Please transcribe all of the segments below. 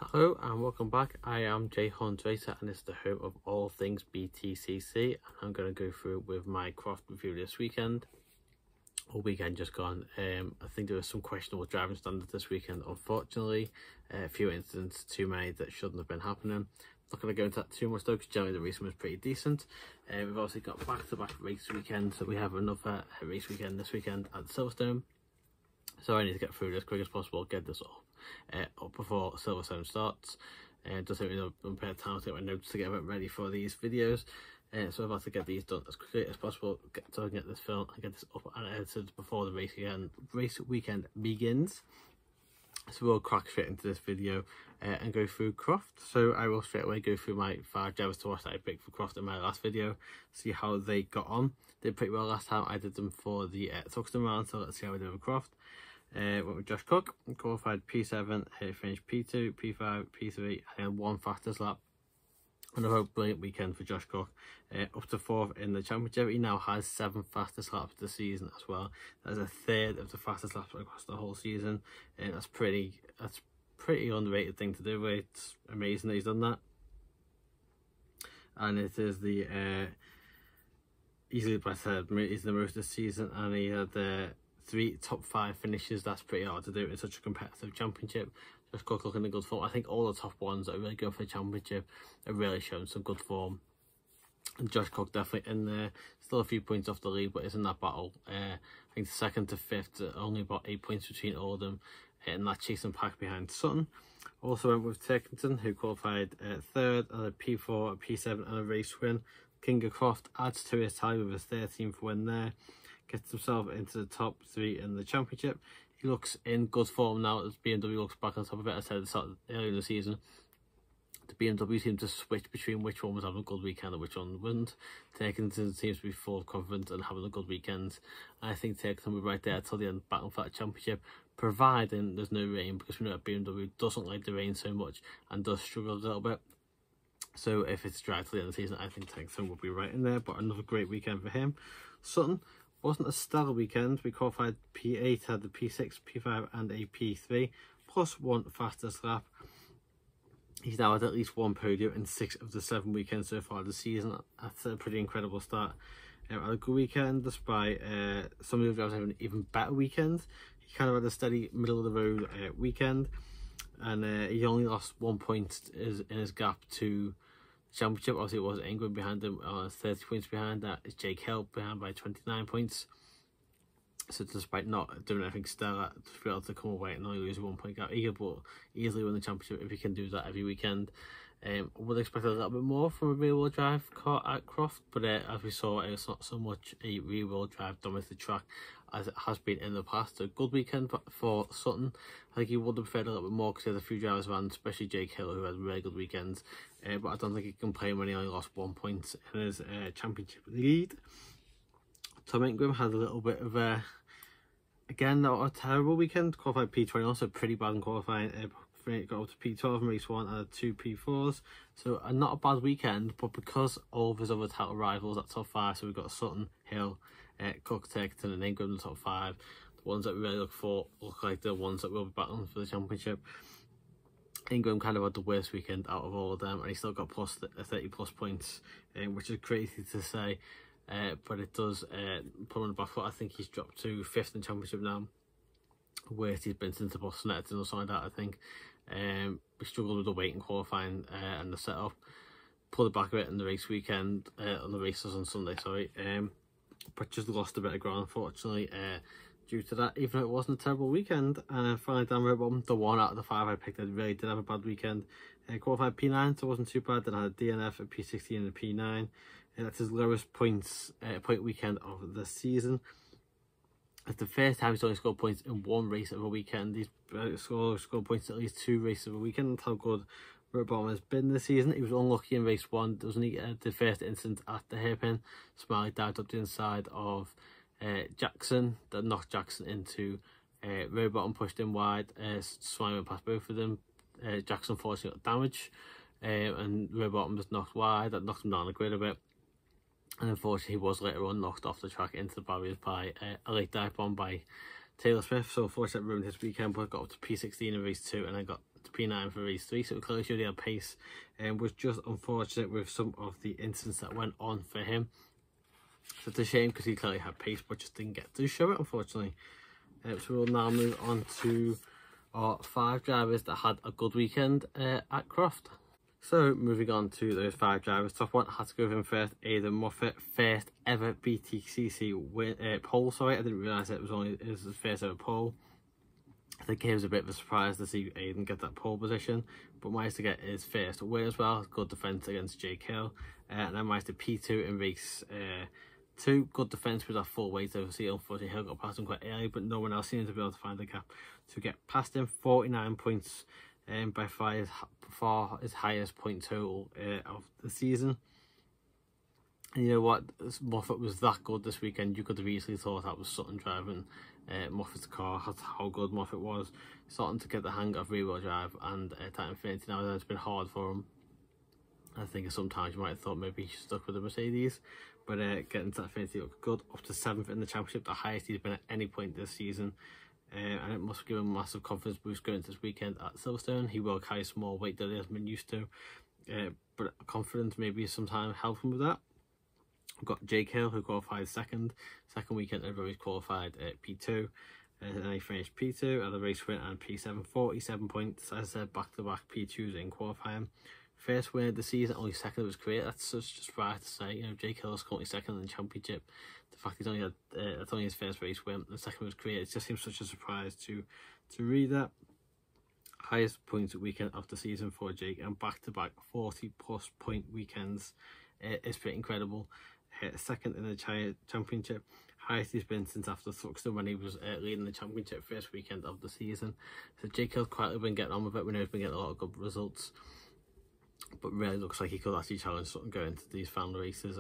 Hello and welcome back. I am Jay Horns Racer and it's the home of all things BTCC. I'm going to go through with my Croft review this weekend. Or weekend just gone. I think there was some questionable driving standards this weekend, unfortunately. A few incidents too many that shouldn't have been happening. Not going to go into that too much though, because generally the racing was pretty decent. We've also got back-to-back race weekends, so we have another race weekend this weekend at Silverstone. So I need to get through this as quick as possible, get this up before Silverstone starts. Just having a bit of time to get my notes to get ready for these videos. So I've had to get these done as quickly as possible so I can get this filmed and get this up and edited before the race weekend begins. So we'll crack straight into this video and go through Croft. So I will straight away go through my 5 drivers to watch that I picked for Croft in my last video, see how they got on. Did pretty well last time. I did them for the TURKINGTON round, so let's see how we did with Croft. Went with Josh Cook, qualified P7, finished P2, P5, P3, and 1 fastest lap. Another brilliant weekend for Josh Cook, up to 4th in the championship. He now has 7 fastest laps this season as well. That's a third of the fastest laps across the whole season, and that's pretty underrated thing to do. It's amazing that he's done that, and it is the easily by third. He's the most this season, and he had 3 top 5 finishes. That's pretty hard to do in such a competitive championship. Josh Cook looking in good form. I think all the top ones that are really good for the championship are really showing some good form. And Josh Cook definitely in there. Still a few points off the lead, but is in that battle. I think 2nd to 5th, only about 8 points between all of them. And that chasing pack behind Sutton. Also went with TURKINGTON, who qualified 3rd and a P4, a P7 and a race win. King of Croft adds to his tally with his 13th win there. Gets himself into the top 3 in the championship. He looks in good form now as BMW looks back on top of it. I said earlier in the season, the BMW seemed to switch between which one was having a good weekend and which one wouldn't. TURKINGTON seems to be full of confidence and having a good weekend. I think TURKINGTON will be right there till the end, battling for that championship, providing there's no rain, because we know that BMW doesn't like the rain so much and does struggle a little bit. So if it's dry till the end of the season, I think TURKINGTON will be right in there. But another great weekend for him. Sutton wasn't a stellar weekend. We qualified P8, had the P6, P5 and a P3, plus 1 fastest lap. He's now had at least 1 podium in 6 of the 7 weekends so far this season. That's a pretty incredible start. Had a good weekend, despite some of the drivers having an even better weekend. He kind of had a steady middle of the road weekend, and he only lost 1 point in his gap to championship. Obviously it was Ingram behind him, 30 points behind. That is Jake Hill behind by 29 points. So despite not doing anything stellar, to be able to come away and only lose a 1 point gap, he could easily win the championship if he can do that every weekend. I would expect a little bit more from a rear-wheel drive car at Croft, but as we saw, it's not so much a rear-wheel drive dominated track as it has been in the past. So good weekend for Sutton. I think he would have preferred a little bit more because he had a few drivers around, especially Jake Hill, who had really good weekends. But I don't think he can complain when he only lost 1 point in his championship lead. Tom Ingram had a little bit of again, not a terrible weekend. Qualified P20, also pretty bad in qualifying. Got up to P12 in race 1 and had 2 P4s. So not a bad weekend, but because all of his other title rivals at top 5, so we've got Sutton, Hill, Cook, TURKINGTON and Ingram in the top 5. The ones that we really look for look like the ones that will be battling for the championship. Ingram kind of had the worst weekend out of all of them, and he still got plus 30 plus points, which is crazy to say, but it does put him on the back foot. I think he's dropped to 5th in the championship now, worst he's been since the Boston or something like that, I think. We struggled with the weight in qualifying and the setup. Pulled it back a bit in the race weekend, on the races on Sunday, sorry. But just lost a bit of ground, unfortunately, due to that, even though it wasn't a terrible weekend. And finally, Dan ROWBOTTOM, the 1 out of the 5 I picked, I really did have a bad weekend. Qualified P9, so it wasn't too bad. Then I had a DNF, a P16 and a P9. That's his lowest point weekend of the season. It's the first time he's only scored points in 1 race of a weekend. He's scored points in at least 2 races of a weekend. That's how good ROWBOTTOM has been this season. He was unlucky in race 1. There was the first incident at the hairpin. Smiley dived up the inside of Jackson. That knocked Jackson into ROWBOTTOM, pushed him wide. Smiley went past both of them. Jackson unfortunately got damage, and ROWBOTTOM was knocked wide. That knocked him down the grid a bit. And unfortunately, he was later on knocked off the track into the barriers by a late dive bomb by Taylor Smith. So unfortunately, that ruined his weekend, but got up to P16 in race 2 and then got to P9 for race 3, so it clearly showed he had pace, and was just unfortunate with some of the incidents that went on for him. So it's a shame because he clearly had pace but just didn't get to show it, unfortunately. So we'll now move on to our 5 drivers that had a good weekend at Croft. So moving on to those 5 drivers, top one, I had to go with him first. Aidan Moffat, first ever Btcc pole. Sorry, I didn't realise it was his first ever pole. I think it was a bit of a surprise to see Aidan get that pole position, but managed to get his first win as well. Good defence against Jake Hill, and then managed to P2 in race 2. Good defence with that full weight. Obviously, unfortunately, Hill got past him quite early, but no one else seemed to be able to find the gap to get past him. 49 points. By far his highest point total of the season. And you know what, Moffat was that good this weekend, you could have easily thought that was Sutton driving Moffat's car. That's how good Moffat was. Starting to get the hang of rear-wheel drive and that Infinity now. It's been hard for him. I think sometimes you might have thought maybe he stuck with the Mercedes, but getting to that Infinity looked good. Up to 7th in the championship, the highest he's been at any point this season. And it must give him a massive confidence boost going into this weekend at Silverstone. He will carry small weight that he hasn't been used to, but confidence maybe sometimes help him with that. We've got Jake Hill, who qualified second weekend in a row. He's qualified at P2, and then he finished P2 at the race win and P7, 47 points. As I said, back-to-back P2s in qualifying. First win of the season, only second of his career. That's just right to say. You know, Jake Hill is currently second in the championship. The fact he's only had that's only his first race win, the second of his career, it just seems such a surprise to read that. Highest points weekend of the season for Jake, and back-to-back 40+ point weekends is pretty incredible. Second in the championship, highest he's been since after Thuxton when he was leading the championship first weekend of the season. So Jake Hill's quietly been getting on with it. We know he's been getting a lot of good results, but really looks like he could actually challenge Sutton going into these final races.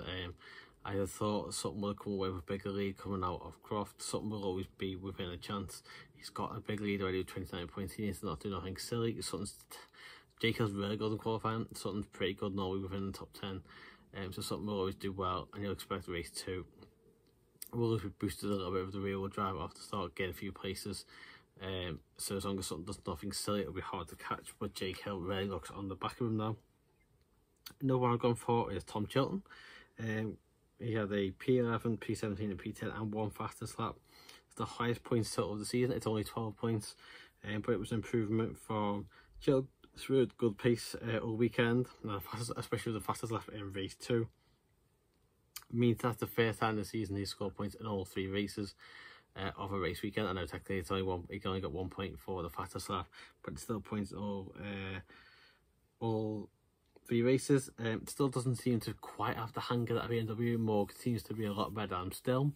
I had thought Sutton would come away with a bigger lead coming out of Croft. Sutton will always be within a chance. He's got a big lead already with 29 points. He needs to not do nothing silly. Jake Hill's really good in qualifying. Sutton's pretty good now within the top 10. So Sutton will always do well, and you'll expect race 2 will be boosted a little bit with the rear-wheel drive off the start, get a few places. So as long as Sutton does nothing silly, it'll be hard to catch. But Jake Hill really looks on the back of him now. Another one I've gone for is Tom Chilton. He had a P11, P17 and P10 and 1 fastest lap. It's the highest points total of the season. It's only 12 points, but it was an improvement from Chilton. It's really good pace all weekend, especially with the fastest lap in race 2. Means that's the first time this season he's scored points in all 3 races of a race weekend. I know technically it's only one, he can only get 1 point for the fastest lap, but it's still points all 3 races. Still doesn't seem to quite have the hang of that BMW. Morg seems to be a lot better still,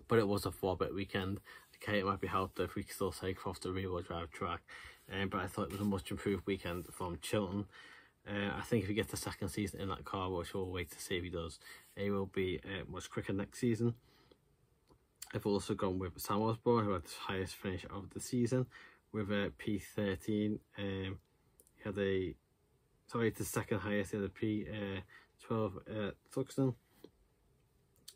but it was a 4-bit weekend. Okay, it might be helped if we can still say Croft a rear-wheel drive track, but I thought it was a much improved weekend from Chilton. I think if he gets the second season in that car, which we'll wait to see if he does, he will be much quicker next season. I've also gone with Sam Osborne, who had the highest finish of the season with a P13. He had the second highest. He had a P12 Thuxton.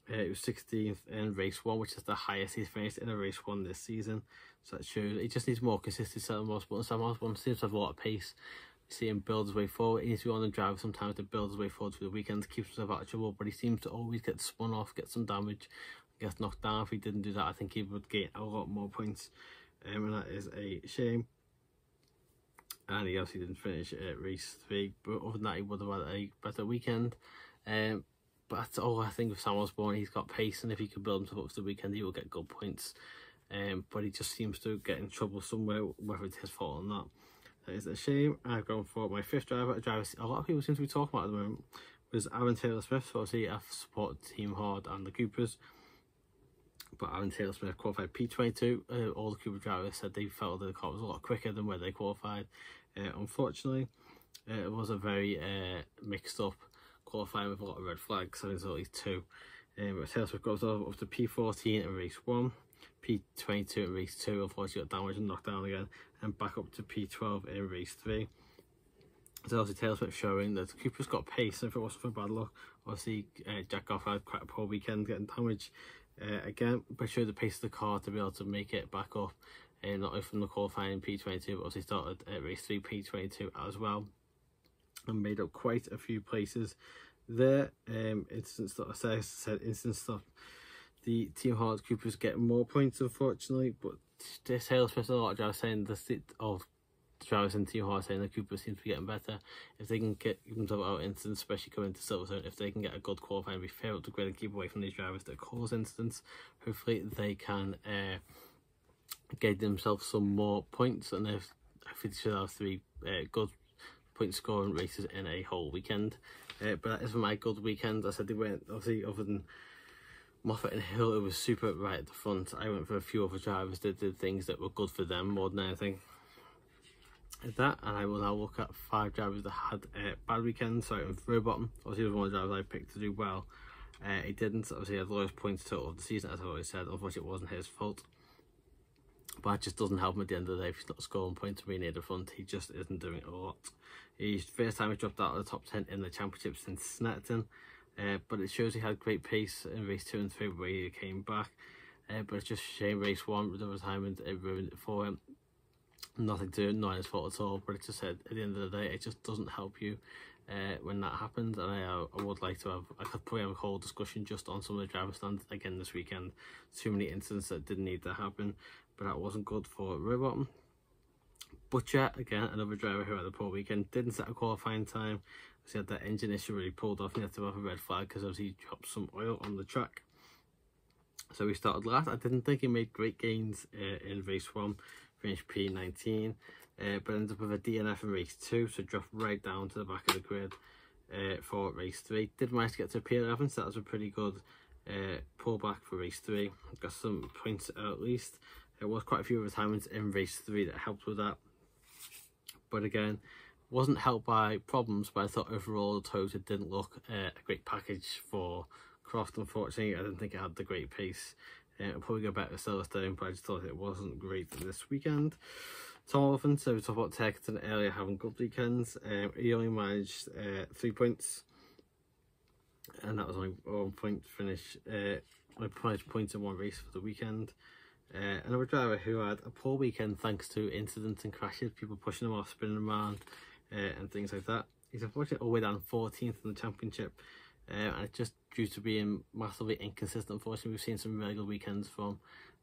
It was 16th in race 1, which is the highest he's finished in a race 1 this season. So that shows he just needs more consistency. Sam Osborne seems to have a lot of pace. You see him build his way forward. He needs to be on the drive sometimes to build his way forward through the weekend, keep himself out of trouble, but he seems to always get spun off, get some damage, gets knocked down. If he didn't do that, I think he would gain a lot more points, and that is a shame. And he obviously didn't finish race 3, but other than that, he would have had a better weekend. But that's all I think of Sam Osborne. He's got pace, and if he can build himself up to the weekend, he will get good points. But he just seems to get in trouble somewhere, whether it's his fault or not. That is a shame. I've gone for my 5th driver, a driver a lot of people seem to be talking about at the moment, was Aaron Taylor-Smith. So obviously I've supported Team Hard and the Coopers, but Aaron Taylor-Smith qualified P22. All the Cooper drivers said they felt that the car was a lot quicker than where they qualified. Unfortunately, it was a very mixed up qualifying with a lot of red flags. I think there's only 2. But Taylor-Smith goes up to P14 in race 1, P22 in race 2, unfortunately got damaged and knocked down again, and back up to P12 in race 3. So obviously Taylor-Smith showing that the Cooper's got pace, and if it wasn't for bad luck, obviously Jack Goff had quite a poor weekend getting damaged again, but showed the pace of the car to be able to make it back up not only from the qualifying P22, but also started at race 3 P22 as well, and made up quite a few places there. Instance that I said, instance that the Team Hard Coopers get more points, unfortunately, but this Taylor Swift, a lot of drivers saying drivers in Team Hard saying the Coopers seem to be getting better. If they can get themselves out of incidents, especially coming to Silverstone, if they can get a good qualifying, be fair up the grid and keep away from these drivers that cause incidents, hopefully they can get themselves some more points, and if they should have 3 good point scoring races in a whole weekend. But that is for my good weekend. I said they weren't, obviously, other than Moffat and Hill, it was super right at the front. I went for a few other drivers that did things that were good for them more than anything. That, and I will now look at 5 drivers that had bad weekends. So ROWBOTTOM, obviously, was one of the drivers I picked to do well. He didn't. Obviously, he had the lowest points total of the season, as I always said. Unfortunately, it wasn't his fault, but it just doesn't help him at the end of the day. If he's not scoring points to be near the front, he just isn't doing a lot. He's first time he dropped out of the top 10 in the championship since SUTTON, but it shows he had great pace in race 2 and 3 where he came back. But it's just a shame race 1 with the retirement, it ruined it for him. Nothing to do, not his fault at all, but it just said at the end of the day, it just doesn't help you when that happens. And I would like to have, I could probably have a whole discussion just on some of the driver stands again this weekend. Too many incidents that didn't need to happen, but that wasn't good for ROWBOTTOM. Butcher, again, another driver who had a poor weekend, didn't set a qualifying time. He had that engine issue where he pulled off and he had to have a red flag because obviously he dropped some oil on the track. So he started last. I didn't think he made great gains in race 1, finished P19, but ended up with a DNF in race 2, so dropped right down to the back of the grid for race 3. Did manage to get to P11, so that was a pretty good pullback for race 3. Got some points at least. There was quite a few retirements in race 3 that helped with that, but again, wasn't helped by problems. But I thought overall the Toyota didn't look a great package for Croft. Unfortunately, I didn't think it had the great pace. I'll probably go back to Silverstone, but I just thought it wasn't great this weekend. Tom Oliphant, so we talked about TURKINGTON earlier having good weekends. He only managed 3 points, and that was only 1 point finish. I managed points in 1 race for the weekend. Another driver who had a poor weekend thanks to incidents and crashes, people pushing him off, spinning him around, and things like that. He's unfortunately all the way down 14th in the championship, and it's just due to being massively inconsistent. Unfortunately, we've seen some really good weekends from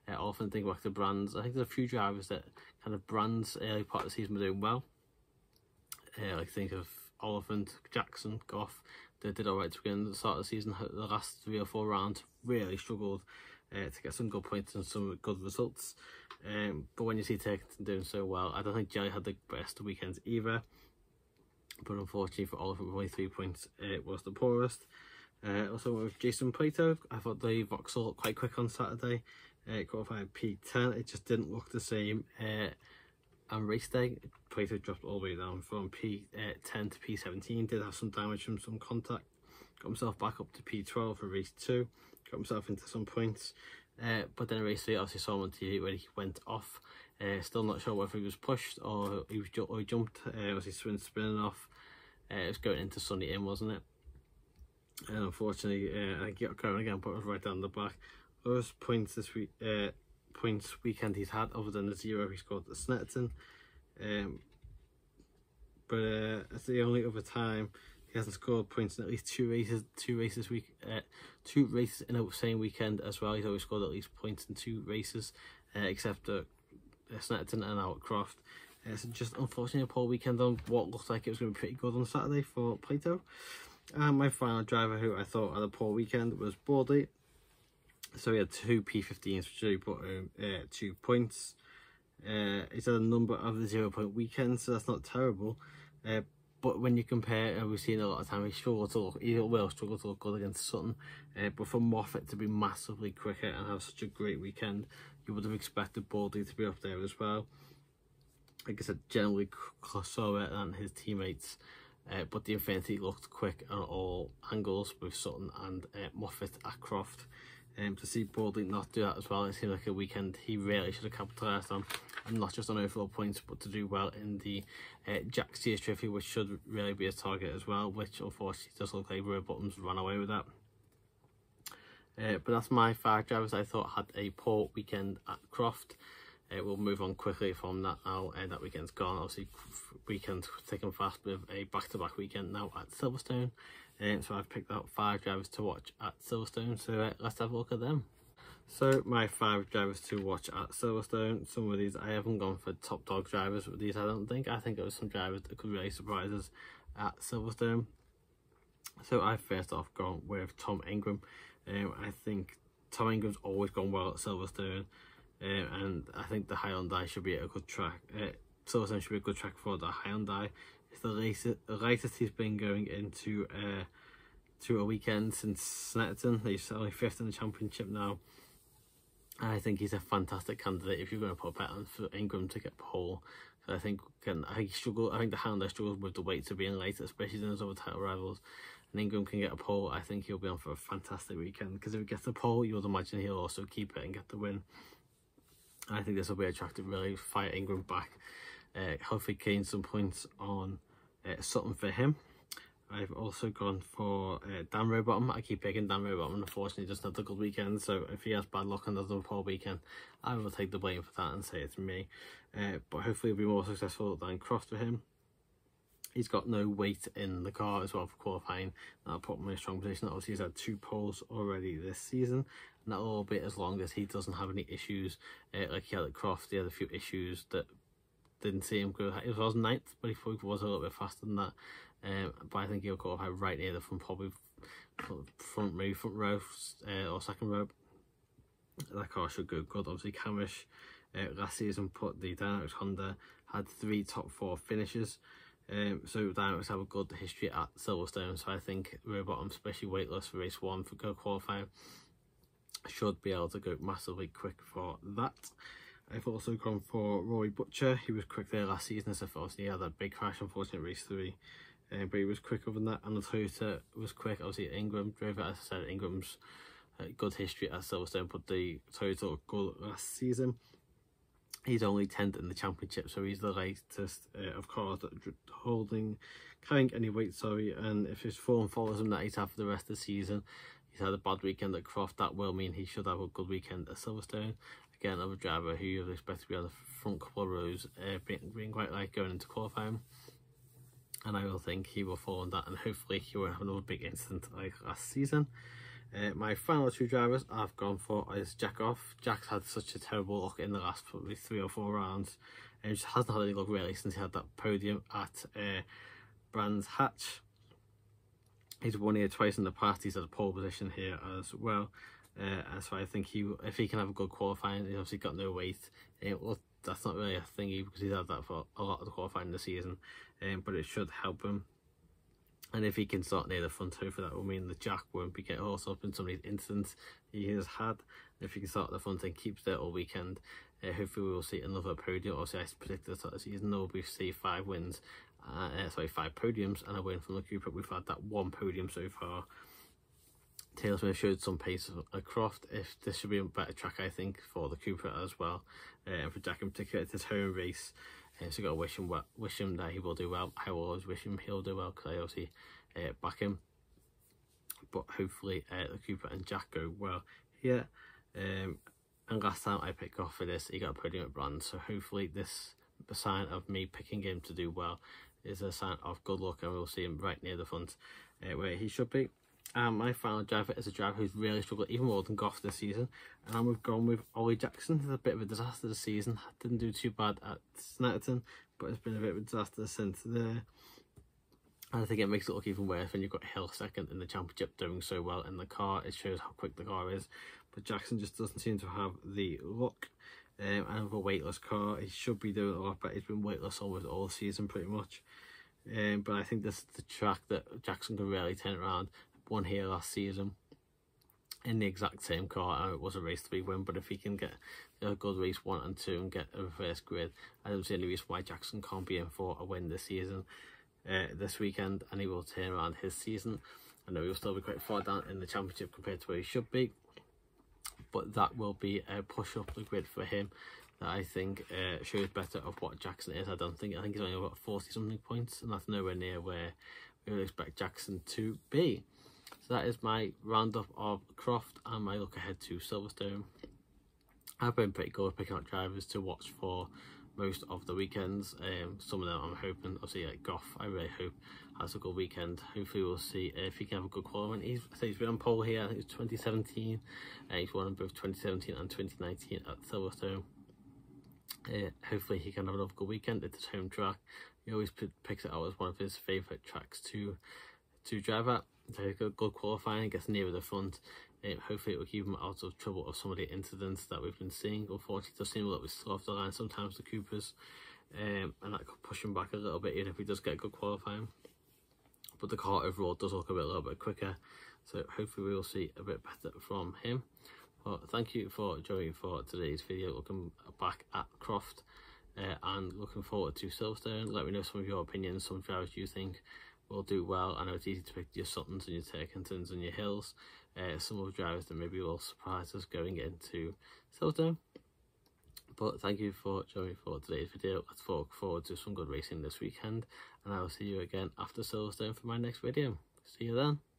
Oliphant. Think back to Brands. I think there's a few drivers that kind of Brands early part of the season were doing well. Like think of Oliphant, Jackson, Goff. They did alright to begin the start of the season. The last 3 or 4 rounds really struggled to get some good points and some good results. But when you see TURKINGTON doing so well, I don't think Jelly had the best weekends either. But unfortunately for Oliphant, with only 3 points, it was the poorest. Also with Jason PLATO, I thought the Vauxhall looked quite quick on Saturday. Qualified P10, it just didn't look the same. And race day, PLATO dropped all the way down from P10 to P17. Did have some damage from some contact. Got himself back up to P12 for race 2. Got himself into some points. But then race 3, obviously saw him on TV where he went off. Still not sure whether he was pushed or he jumped. Was he spinning off? It was going into Sunny In, wasn't it? And unfortunately, I think he got going again, but it was right down the back. Lowest points this week, weekend he's had, other than the 0 he scored at SUTTON. But that's the only other time he hasn't scored points in at least 2 races. 2 races in the same weekend as well. He's always scored at least points in 2 races, except at SUTTON and out at Croft. So just unfortunately a poor weekend on what looked like it was going to be pretty good on Saturday for PLATO. And my final driver who I thought had a poor weekend was BOARDLEY. So he had 2 P15s, which really put him 2 points. He's had a number of the 0 point weekends, so that's not terrible. But when you compare, we've seen a lot of time he will struggle to look good against Sutton. But for Moffat to be massively quicker and have such a great weekend, you would have expected BOARDLEY to be up there as well. Like I said, generally slower than his teammates. But the Infinity looked quick on all angles with Sutton and Moffat at Croft. To see BOARDLEY not do that as well, it seemed like a weekend he really should have capitalised on, and not just on overall points, but to do well in the Jack Sears Trophy, which should really be a target as well, which unfortunately does look like ROWBOTTOM's run away with that. But that's my 5 drivers I thought had a poor weekend at Croft. We'll move on quickly from that now. That weekend's gone. Obviously, weekend thick and fast with a back-to-back weekend now at Silverstone. So I've picked out 5 drivers to watch at Silverstone. So let's have a look at them. So my 5 drivers to watch at Silverstone. Some of these I haven't gone for top dog drivers with these. I don't think. I think it was some drivers that could really surprise us at Silverstone. So I first off gone with Tom Ingram. I think Tom Ingram's always gone well at Silverstone. And I think the Hyundai should be a good track. Silverstone should be a good track for the Hyundai. It's the latest he's been going into to a weekend since Snetterton. He's only 5th in the championship now. I think he's a fantastic candidate if you're going to put a bet on for Ingram to get pole. So I think the Hyundai struggles with the weight to being late, especially in his other title rivals. And Ingram can get a pole. I think he'll be on for a fantastic weekend, because if he gets the pole, you would imagine he'll also keep it and get the win. I think this will be attractive, really fight Ingram back. Hopefully gain some points on Sutton for him. I've also gone for Dan ROWBOTTOM. I keep picking Dan ROWBOTTOM, and unfortunately doesn't have a good weekend. So if he has bad luck and doesn't have a poor weekend, I will take the blame for that and say it's me. But hopefully it'll be more successful than Croft for him. He's got no weight in the car as well for qualifying. That'll put him in a strong position. Obviously he's had 2 poles already this season, and that'll all be as long as he doesn't have any issues like he had at Croft. He had a few issues that didn't see him go. It was 9th, but he was a little bit faster than that. But I think he'll qualify right near the front, probably front row or second row. That car should go good. Obviously Camish last season put the Dynamics Honda, had 3 top 4 finishes. So Dynamics have a good history at Silverstone, so I think ROWBOTTOM, especially weightless for race 1 for go qualifying, should be able to go massively quick for that. I've also gone for Rory Butcher. He was quick there last season, so obviously he had that big crash, unfortunately, race 3. But he was quick over that, and the Toyota was quick. Obviously Ingram drove it, as I said. Ingram's good history at Silverstone, but the Toyota looked good last season. He's only 10th in the championship, so he's the latest of cars that carrying any weight, and if his form follows him that he's had for the rest of the season, he's had a bad weekend at Croft, that will mean he should have a good weekend at Silverstone. Again, another driver who you would expect to be on the front couple of rows, being quite light going into qualifying, and I will think he will follow on that, and hopefully he won't have another big incident like last season. My final 2 drivers I've gone for is Jack Off. Jack's had such a terrible luck in the last probably 3 or 4 rounds, and just hasn't had any luck really since he had that podium at Brands Hatch. He's won here twice in the past. He's at a pole position here as well. So I think if he can have a good qualifying, he's obviously got no weight. Well, that's not really a thingy because he's had that for a lot of the qualifying this season, but it should help him. And if he can start near the front, hopefully that will mean that Jack won't be getting horse up in some of these incidents he has had. And if he can start at the front and keeps there all weekend, hopefully we will see another podium. Obviously I predicted at the start of the season we'll see 5 wins, 5 podiums and a win from the Cooper. We've had that 1 podium so far. Taylor Smith showed some pace at Croft. If this should be a better track, I think, for the Cooper as well, and for Jack in particular. It's his home race, so got to wish him that he will do well. I will always wish him he'll do well because I obviously back him. But hopefully the Cooper and Jack go well here. And last time I picked off for this, he got a podium at Brands, so hopefully this sign of me picking him to do well is a sign of good luck, and we'll see him right near the front where he should be. My final driver is a driver who's really struggled even more than Goff this season, and I'm gone with Ollie Jackson. It's a bit of a disaster this season. Didn't do too bad at Snetterton, but it's been a bit of a disaster since there. And I think it makes it look even worse when you've got Hill 2nd in the championship doing so well in the car. It shows how quick the car is, but Jackson just doesn't seem to have the luck. And with a weightless car, he should be doing a lot better. He's been weightless almost all season pretty much. But I think this is the track that Jackson can really turn around. Won here last season in the exact same car, and it was a race 3 win, but if he can get a good race 1 and 2 and get a reverse grid, I don't see any reason why Jackson can't be in for a win this season, this weekend, and he will turn around his season. I know he'll still be quite far down in the championship compared to where he should be, but that will be a push up the grid for him that I think shows better of what Jackson is. I think he's only about 40 something points, and that's nowhere near where we would expect Jackson to be. So that is my roundup of Croft and my look ahead to Silverstone. I've been pretty good picking out drivers to watch for most of the weekends. Some of them I'm hoping, obviously like Croft, I really hope has a good weekend. Hopefully we'll see if he can have a good qualifying. I think he's been on pole here, I think it's 2017, he's won in both 2017 and 2019 at Silverstone. Hopefully he can have another good weekend. It's his home track. He always picks it out as one of his favourite tracks to drive at. So he's got good qualifying, gets nearer the front. Hopefully it will keep him out of trouble of some of the incidents that we've been seeing. Unfortunately, it does seem a little bit slow off the line sometimes, the Coopers, and that could push him back a little bit even if he does get good qualifying. But the car overall does look a little bit quicker, so hopefully we will see a bit better from him. But thank you for joining for today's video, looking back at Croft and looking forward to Silverstone. Let me know some of your opinions, some drivers you think will do well. I know it's easy to pick your Suttons and your TURKINGTONs and your Hills. Some of the drivers that maybe will surprise us going into Silverstone. But thank you for joining for today's video. Let's look forward to some good racing this weekend, and I will see you again after Silverstone for my next video. See you then.